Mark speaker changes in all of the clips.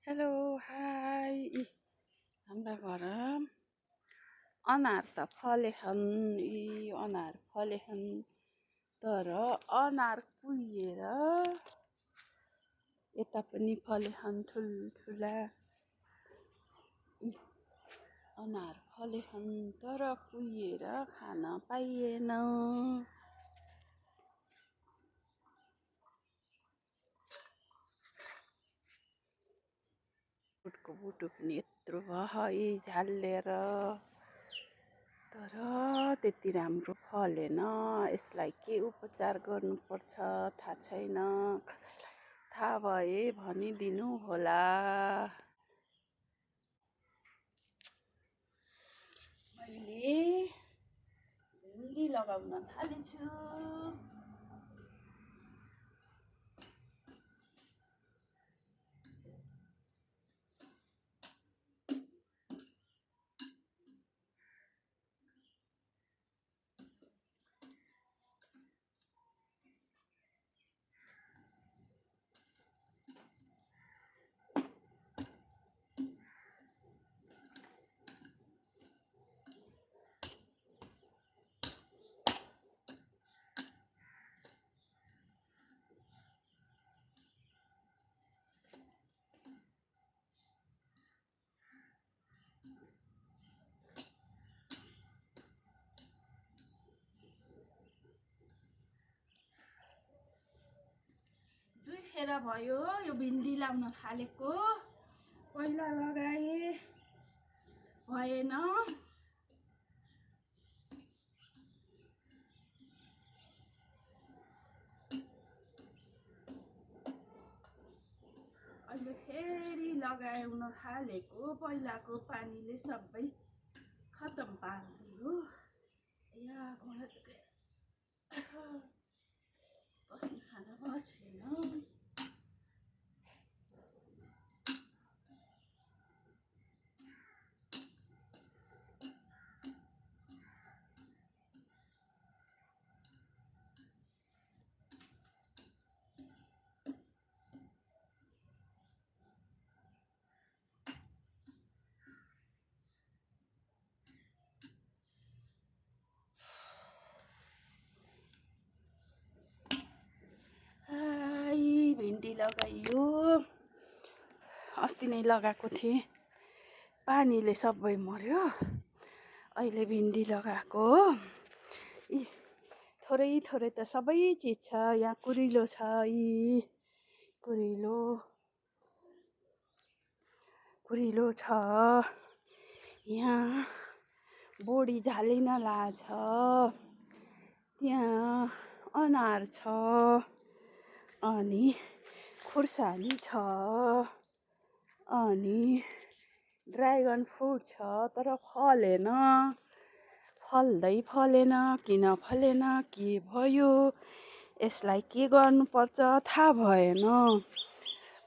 Speaker 1: Hello hi हाम्रा घर अनार त फलेछन् अनार फलेछन् तर अनार कुहिएर यता पनि फलेछन् ठुल्ठुला अनार फलेछन् तर कुहिएर खान पाइएन। बुटको बुटु पनि यत्रो भयो झालेर तर त्यति राम्रो फलेन। यसलाई के उपचार गर्नुपर्छ थाहा छैन, कसैलाई थाहा भए भनिदिनु होला। मैले भिन्डी लगाउन थालेछु। दुईखेर भयो यो भिन्डी लाउन थालेको। पहिला लगाए भएन, अहिले फेरि लगाउन थालेको। पहिलाको पानीले सबै खतम पारिदियो। या घोडा बस्नु खान भएको छैन। भिन्डी लगाइयो, अस्ति नै लगाएको थिएँ, पानीले सबै मर्यो। अहिले भिन्डी लगाएको हो। थोरै थोरै त सबै चिज छ। यहाँ कुरिलो छ, कुरिलो छ। यहाँ बोडी झालिन लाछ। त्यहाँ अनार छ अनि खुर्सानी छ अनि ड्रागन फ्रुट छ तर फलेन। फल्दै फलेन, किन फलेन, के भयो, यसलाई के गर्नुपर्छ थाहा भएन।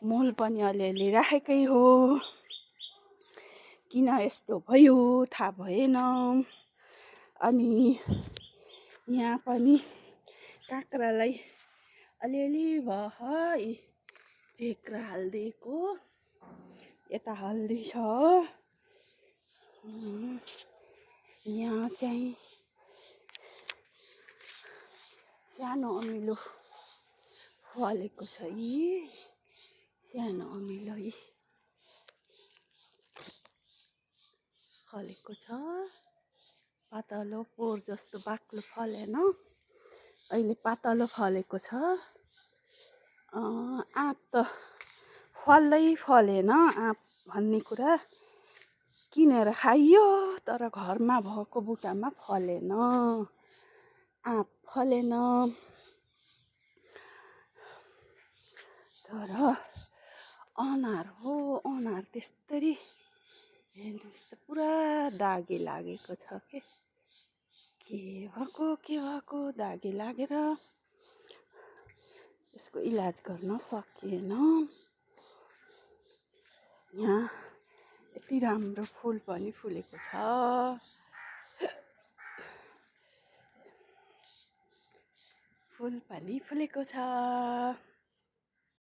Speaker 1: मल पनि अलिअलि राखेकै हो, किन यस्तो भयो थाहा भएन। अनि यहाँ पनि काँक्रालाई अलिअलि भयो झेक्रा हालिदिएको। यता हल्दी छ। यहाँ चाहिँ सानो अमिलो फलेको छ। सानो अमिलो फलेको छ। पातलो पोर जस्तो बाक्लो फलेन, अहिले पातलो फलेको छ। आँप त फल्दै फलेन। आँप भन्ने कुरा किनेर खाइयो तर घरमा भएको बुटामा फलेन। आँप फलेन तर अनार हो। अनार त्यस्तरी हेर्नुहोस् त पुरा दागी लागेको छ। के भएको दागी लागेर यसको इलाज गर्न सकिएन। यहाँ यति राम्रो फुल पनि फुलेको छ। फुल पनि फुलेको छ।